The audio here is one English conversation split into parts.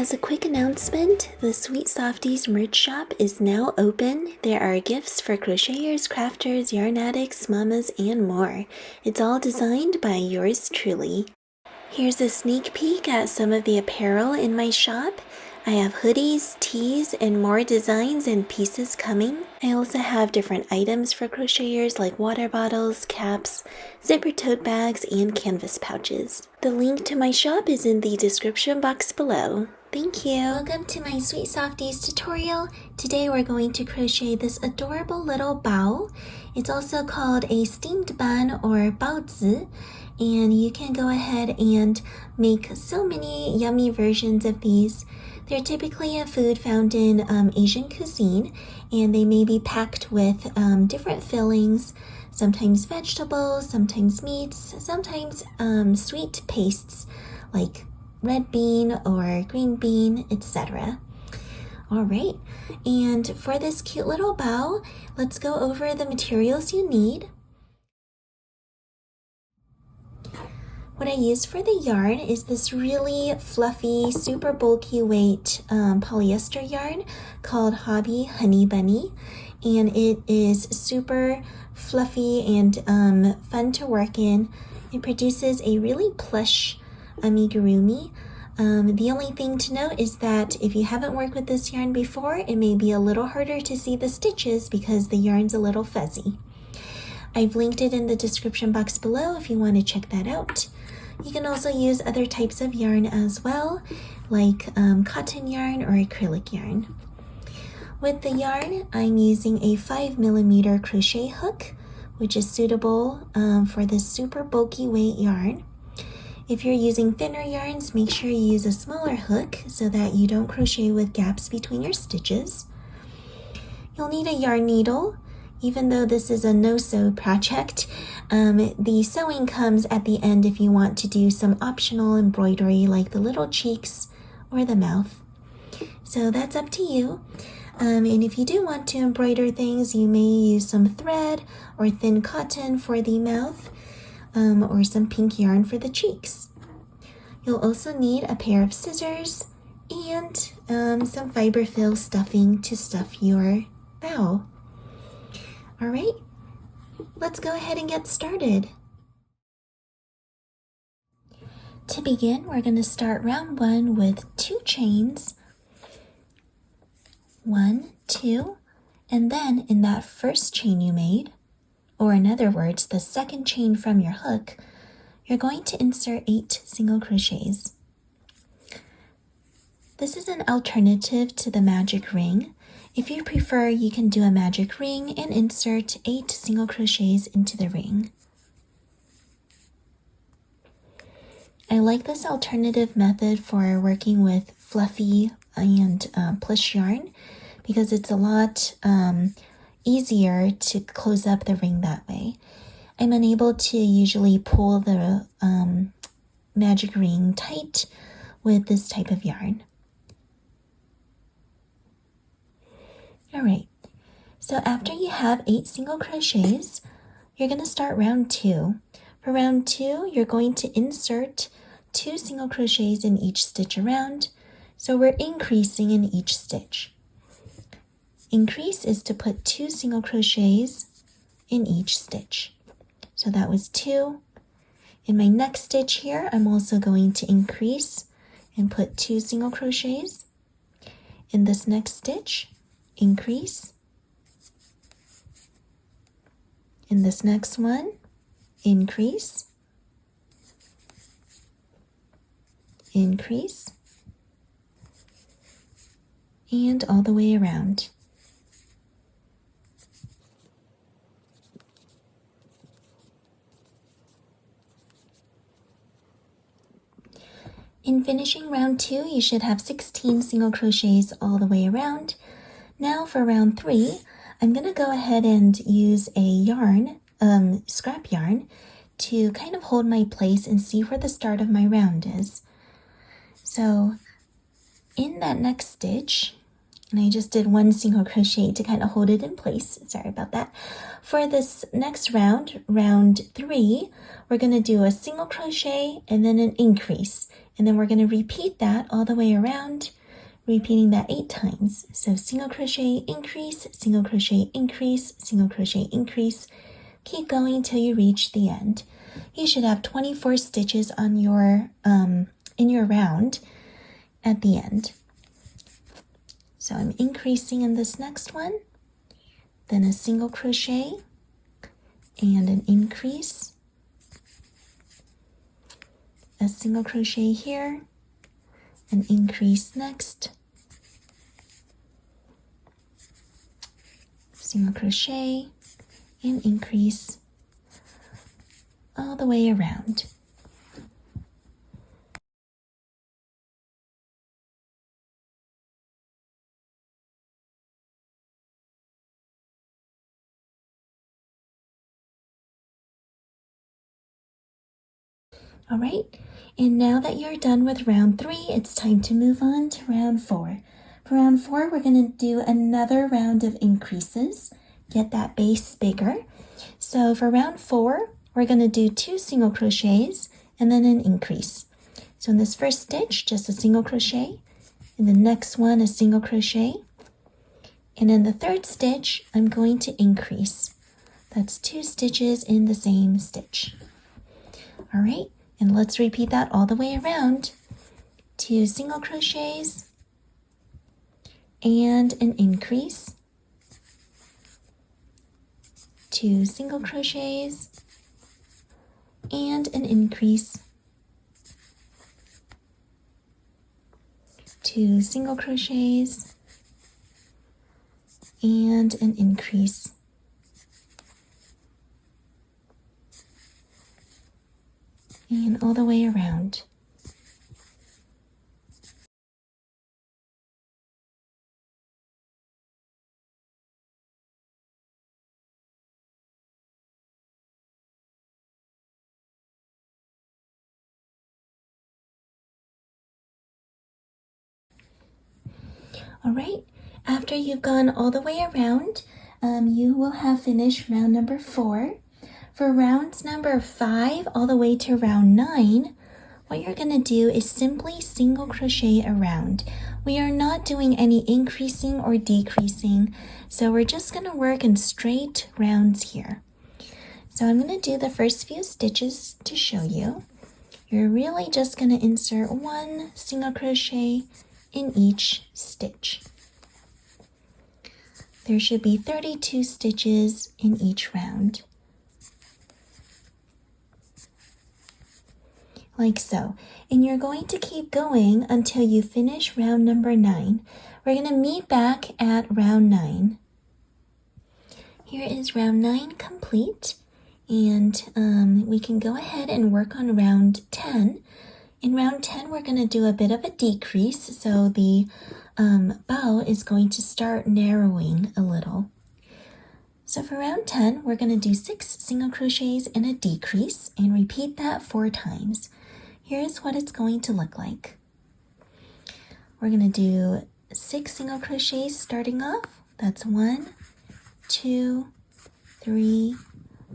As a quick announcement, the Sweet Softies merch shop is now open. There are gifts for crocheters, crafters, yarn addicts, mamas, and more. It's all designed by yours truly. Here's a sneak peek at some of the apparel in my shop. I have hoodies, tees, and more designs and pieces coming. I also have different items for crocheters like water bottles, caps, zipper tote bags, and canvas pouches. The link to my shop is in the description box below. Thank you! Welcome to my Sweet Softies tutorial. Today we're going to crochet this adorable little bao. It's also called a steamed bun or baozi. And you can go ahead and make so many yummy versions of these. They're typically a food found in Asian cuisine, and they may be packed with different fillings, sometimes vegetables, sometimes meats, sometimes sweet pastes like red bean or green bean, etc. Alright, and for this cute little bao, let's go over the materials you need. What I use for the yarn is this really fluffy, super bulky weight polyester yarn called Hobby Honey Bunny, and it is super fluffy and fun to work in. It produces a really plush amigurumi. The only thing to note is that if you haven't worked with this yarn before, it may be a little harder to see the stitches because the yarn's a little fuzzy. I've linked it in the description box below if you want to check that out. You can also use other types of yarn as well, like cotton yarn or acrylic yarn. With the yarn, I'm using a 5mm crochet hook, which is suitable for this super bulky weight yarn. If you're using thinner yarns, make sure you use a smaller hook so that you don't crochet with gaps between your stitches. You'll need a yarn needle. Even though this is a no-sew project, the sewing comes at the end if you want to do some optional embroidery like the little cheeks or the mouth. So that's up to you. And if you do want to embroider things, you may use some thread or thin cotton for the mouth or some pink yarn for the cheeks. You'll also need a pair of scissors and some fiberfill stuffing to stuff your bao. All right, let's go ahead and get started. To begin, we're going to start round 1 with 2 chains. 1, 2, and then in that first chain you made, or in other words, the second chain from your hook, you're going to insert 8 single crochets. This is an alternative to the magic ring. If you prefer, you can do a magic ring and insert 8 single crochets into the ring. I like this alternative method for working with fluffy and plush yarn because it's a lot easier to close up the ring that way. I'm unable to usually pull the magic ring tight with this type of yarn. Alright, so after you have 8 single crochets, you're going to start round 2. For round 2, you're going to insert 2 single crochets in each stitch around, so we're increasing in each stitch. Increase is to put 2 single crochets in each stitch. So that was 2. In my next stitch here, I'm also going to increase and put 2 single crochets. In this next stitch, increase. In this next one, increase, increase, and all the way around. In finishing round 2, you should have 16 single crochets all the way around. Now for round 3, I'm going to go ahead and use a yarn, scrap yarn, to kind of hold my place and see where the start of my round is. So in that next stitch, And I just did one single crochet to kind of hold it in place. Sorry about that. For this next round, round 3, we're going to do a single crochet and then an increase. And then we're going to repeat that all the way around, repeating that 8 times. So single crochet, increase, single crochet, increase, single crochet, increase. Keep going till you reach the end. You should have 24 stitches on your in your round at the end. So I'm increasing in this next one, then a single crochet and an increase, a single crochet here, an increase next, single crochet and increase all the way around. All right, and now that you're done with round 3, it's time to move on to round 4. For round 4, we're going to do another round of increases, get that base bigger. So for round 4, we're going to do 2 single crochets and then an increase. So in this first stitch, just a single crochet, in the next one, a single crochet, and in the third stitch, I'm going to increase. That's 2 stitches in the same stitch. All right. And let's repeat that all the way around. 2 single crochets and an increase. 2 single crochets and an increase. 2 single crochets and an increase. And all the way around. All right, after you've gone all the way around, you will have finished round number 4. For rounds number 5 all the way to round 9, what you're going to do is simply single crochet around. We are not doing any increasing or decreasing, so we're just going to work in straight rounds here. So I'm going to do the first few stitches to show you. You're really just going to insert 1 single crochet in each stitch. There should be 32 stitches in each round. Like so. And you're going to keep going until you finish round number 9. We're going to meet back at round 9. Here is round 9 complete, and we can go ahead and work on round 10. In round 10, we're going to do a bit of a decrease, so the bow is going to start narrowing a little. So for round 10, we're going to do 6 single crochets and a decrease, and repeat that 4 times. Here's what it's going to look like. We're going to do 6 single crochets starting off. That's 1, 2, 3,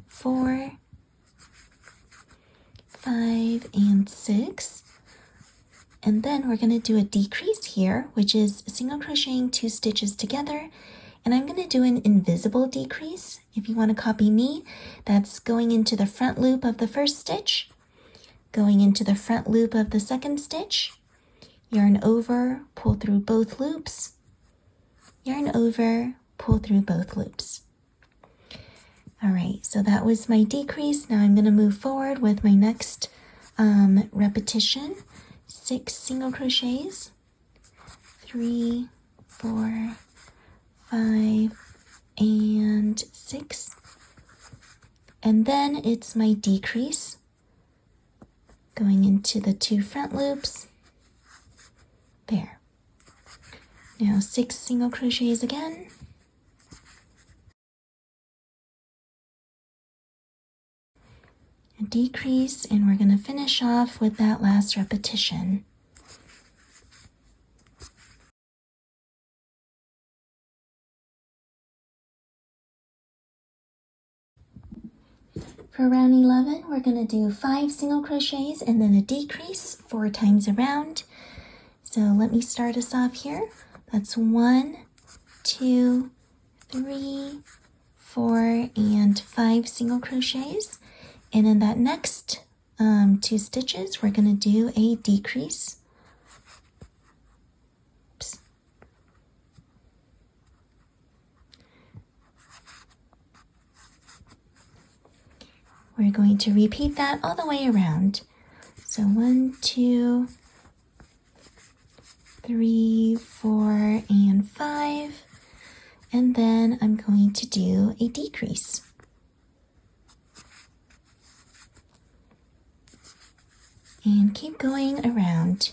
4, 5, and 6. And then we're going to do a decrease here, which is single crocheting 2 stitches together. And I'm going to do an invisible decrease. If you want to copy me, that's going into the front loop of the first stitch, going into the front loop of the second stitch, yarn over, pull through both loops, yarn over, pull through both loops. All right, so that was my decrease. Now I'm going to move forward with my next repetition. 6 single crochets, 3, 4, 5, and 6. And then it's my decrease, going into the 2 front loops. There. Now 6 single crochets again. A decrease, and we're going to finish off with that last repetition. For round 11, we're going to do 5 single crochets and then a decrease 4 times around. So let me start us off here. That's 1, 2, 3, 4, and 5 single crochets. And in that next 2 stitches, we're going to do a decrease. Oops. We're going to repeat that all the way around. So 1, 2, 3, 4, and 5. And then I'm going to do a decrease. And keep going around.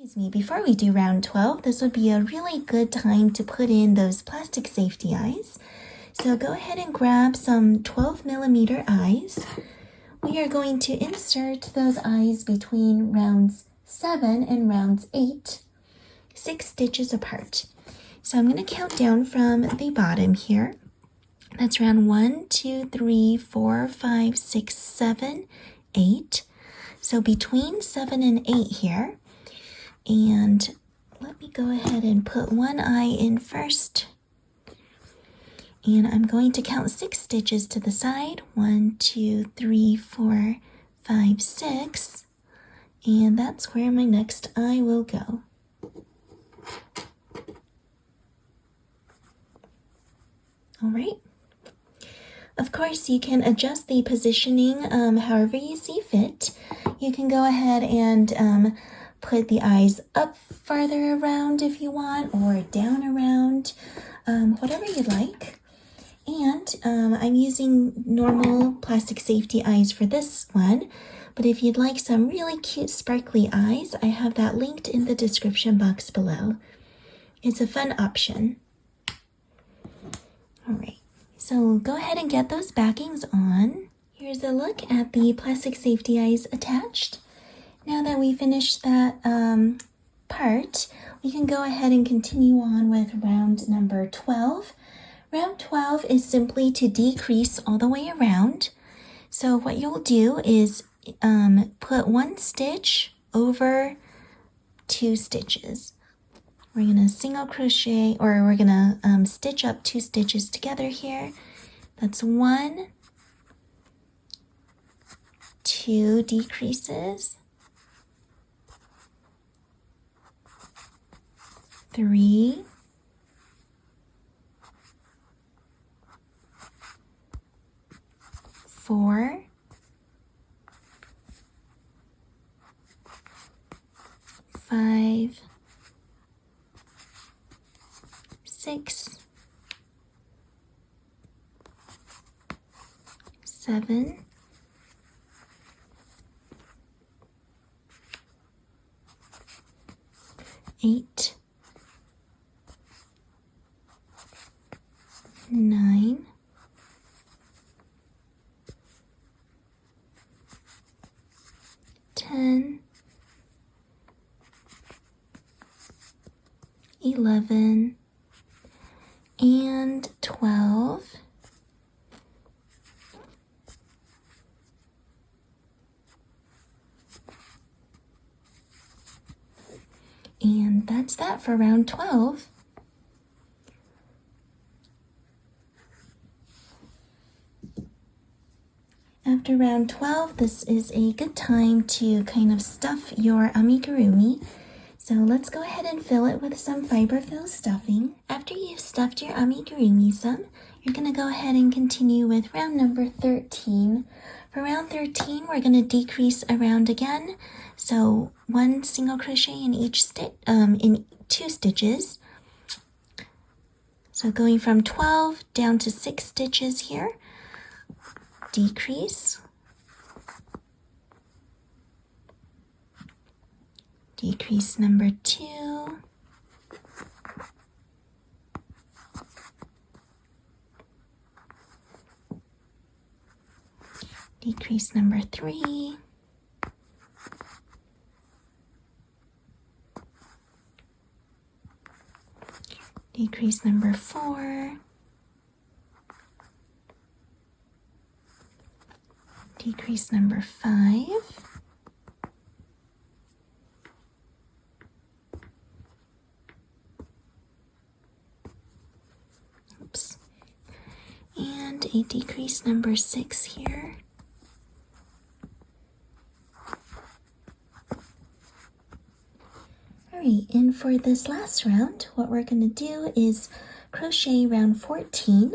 Excuse me, before we do round 12, this would be a really good time to put in those plastic safety eyes. So go ahead and grab some 12mm eyes. We are going to insert those eyes between rounds 7 and rounds 8, 6 stitches apart. So I'm going to count down from the bottom here. That's round 1, 2, 3, 4, 5, 6, 7, 8. So between 7 and 8 here. And let me go ahead and put one eye in first. And I'm going to count 6 stitches to the side. 1, 2, 3, 4, 5, 6. And that's where my next eye will go. All right. Of course, you can adjust the positioning however you see fit. You can go ahead and put the eyes up farther around if you want, or down around, whatever you like. And I'm using normal plastic safety eyes for this one, but if you'd like some really cute sparkly eyes, I have that linked in the description box below. It's a fun option. All right, so go ahead and get those backings on. Here's a look at the plastic safety eyes attached. Now that we finished that part, we can go ahead and continue on with round number 12. Round 12 is simply to decrease all the way around. So what you'll do is put 1 stitch over 2 stitches. We're going to single crochet, or we're going to stitch up 2 stitches together here. That's 1, 2 decreases, 3, 4, 5, 6, 7, 8, 9, 10, 11, and 12. And that's that for round 12. After round 12, this is a good time to kind of stuff your amigurumi. So let's go ahead and fill it with some fiberfill stuffing. After you've stuffed your amigurumi some, you're going to go ahead and continue with round number 13. For round 13, we're going to decrease around again. So 1 single crochet in each stitch, in 2 stitches. So going from 12 down to 6 stitches here. Decrease. Decrease number 2. decrease number 3, decrease number 4, decrease number 5, oops, and a decrease number 6 here. Alright, and for this last round, what we're going to do is crochet round 14.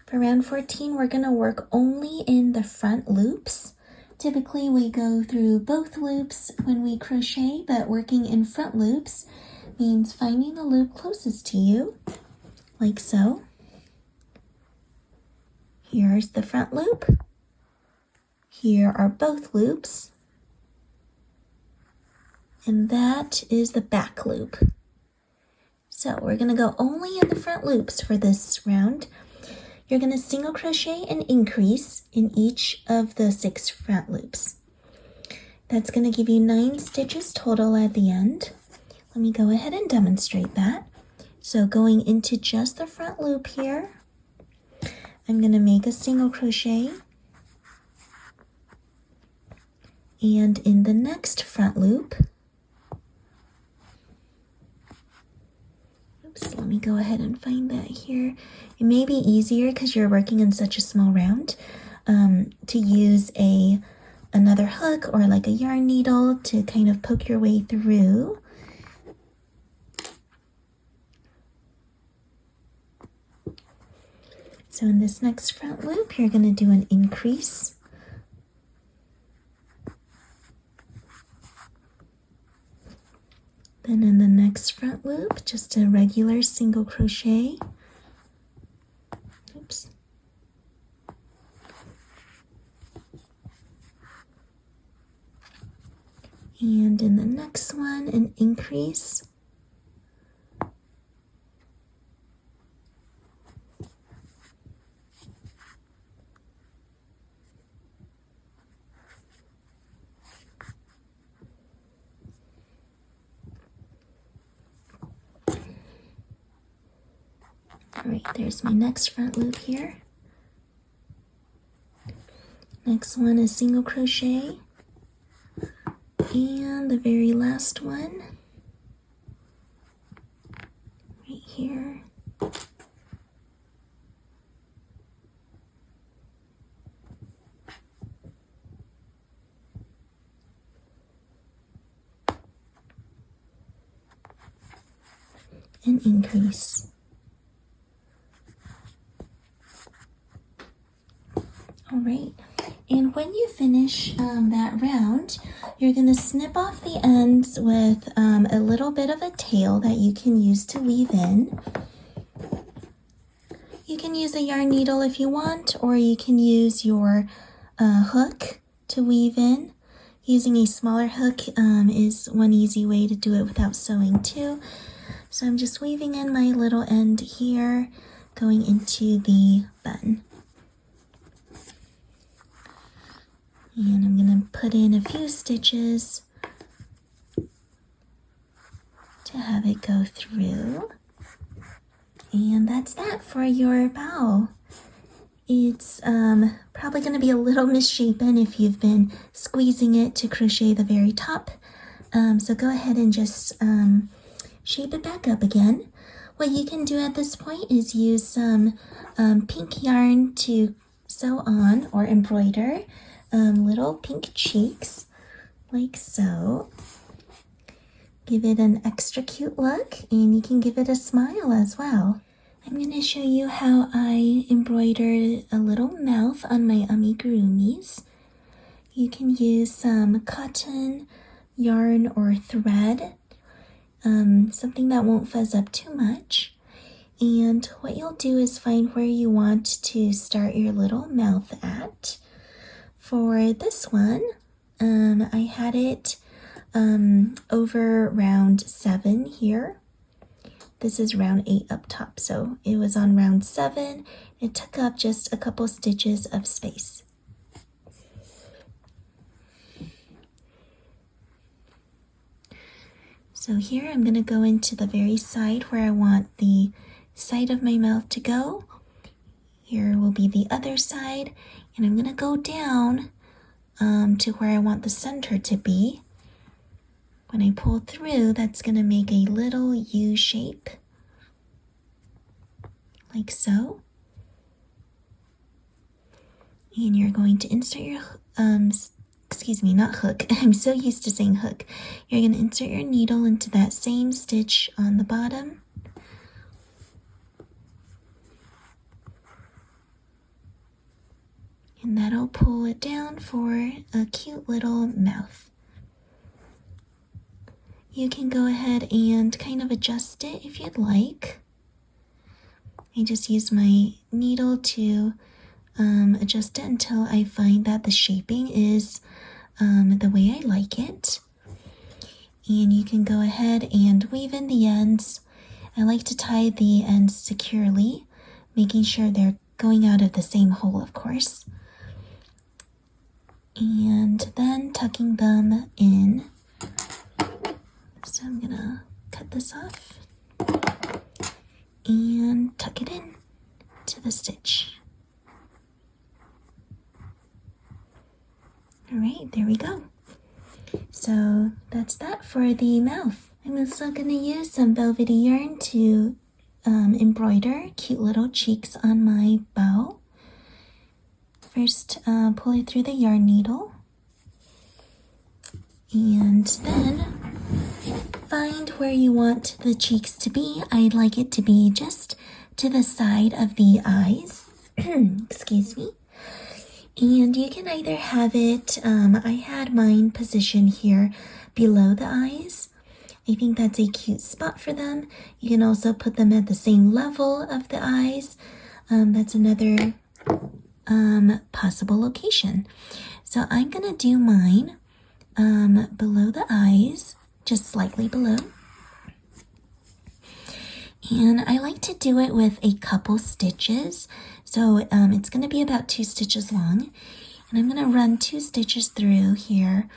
For round 14, we're going to work only in the front loops. Typically, we go through both loops when we crochet, but working in front loops means finding the loop closest to you, like so. Here's the front loop. Here are both loops. And that is the back loop. So we're going to go only in the front loops for this round. You're going to single crochet and increase in each of the 6 front loops. That's going to give you 9 stitches total at the end. Let me go ahead and demonstrate that. So going into just the front loop here, I'm going to make a single crochet. And in the next front loop, let me go ahead and find that here. It may be easier because you're working in such a small round to use another hook or like a yarn needle to kind of poke your way through. So in this next front loop, you're going to do an increase. Then in the next front loop, just a regular single crochet. Oops. And in the next one, an increase. Alright, there's my next front loop here. Next one is single crochet. And the very last one, right here. And increase. All right, and when you finish that round, you're going to snip off the ends with a little bit of a tail that you can use to weave in. You can use a yarn needle if you want, or you can use your hook to weave in. Using a smaller hook is one easy way to do it without sewing too. So I'm just weaving in my little end here, going into the bun. And I'm going to put in a few stitches to have it go through. And that's that for your bao. It's probably going to be a little misshapen if you've been squeezing it to crochet the very top. So go ahead and just shape it back up again. What you can do at this point is use some pink yarn to sew on or embroider little pink cheeks, like so. Give it an extra cute look, and you can give it a smile as well. I'm going to show you how I embroidered a little mouth on my amigurumis. You can use some cotton, yarn, or thread, something that won't fuzz up too much. And what you'll do is find where you want to start your little mouth at. For this one, I had it over round 7 here. This is round 8 up top, so it was on round 7. It took up just a couple stitches of space. So here I'm going to go into the very side where I want the side of my mouth to go. Here will be the other side, and I'm going to go down to where I want the center to be. When I pull through, that's going to make a little U shape, like so. And you're going to insert your, excuse me, not hook. I'm so used to saying hook. You're going to insert your needle into that same stitch on the bottom. And that'll pull it down for a cute little mouth. You can go ahead and kind of adjust it if you'd like. I just use my needle to adjust it until I find that the shaping is the way I like it. And you can go ahead and weave in the ends. I like to tie the ends securely, making sure they're going out of the same hole, of course. And then tucking them in. So I'm gonna cut this off and tuck it in to the stitch. All right, there we go. So that's that for the mouth. I'm also gonna use some velvety yarn to embroider cute little cheeks on my bao. First, pull it through the yarn needle, and then find where you want the cheeks to be. I'd like it to be just to the side of the eyes. Excuse me. And you can either have it, I had mine positioned here below the eyes. I think that's a cute spot for them. You can also put them at the same level of the eyes. That's another possible location. So I'm gonna do mine below the eyes, just slightly below. And I like to do it with a couple stitches. So it's gonna be about 2 stitches long. And I'm gonna run 2 stitches through here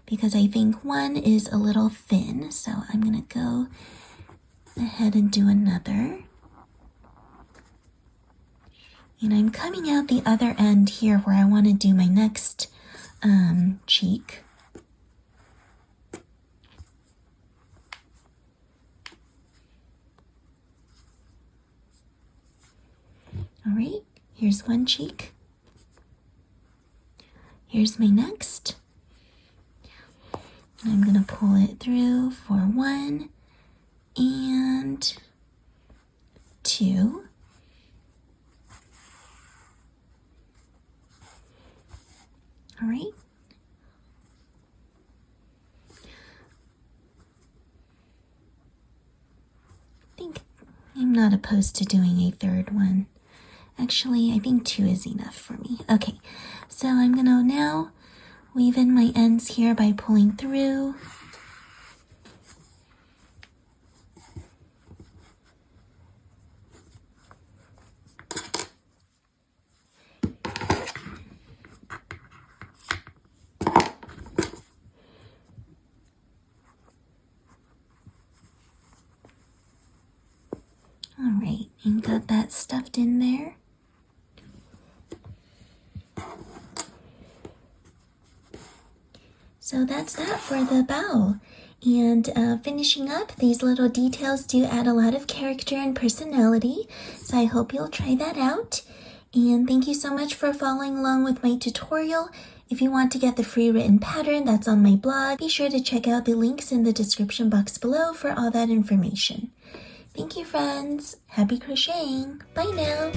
because I think one is a little thin. So I'm gonna go ahead and do another. And I'm coming out the other end here where I want to do my next cheek. All right, here's one cheek. Here's my next. And I'm going to pull it through for 1 and 2. All right. I think I'm not opposed to doing a third one. Actually, I think 2 is enough for me. Okay, so I'm gonna now weave in my ends here by pulling through. All right, and got that stuffed in there. So that's that for the bao. And finishing up, these little details do add a lot of character and personality, so I hope you'll try that out. And thank you so much for following along with my tutorial. If you want to get the free written pattern that's on my blog, be sure to check out the links in the description box below for all that information. Thank you, friends. Happy crocheting. Bye now.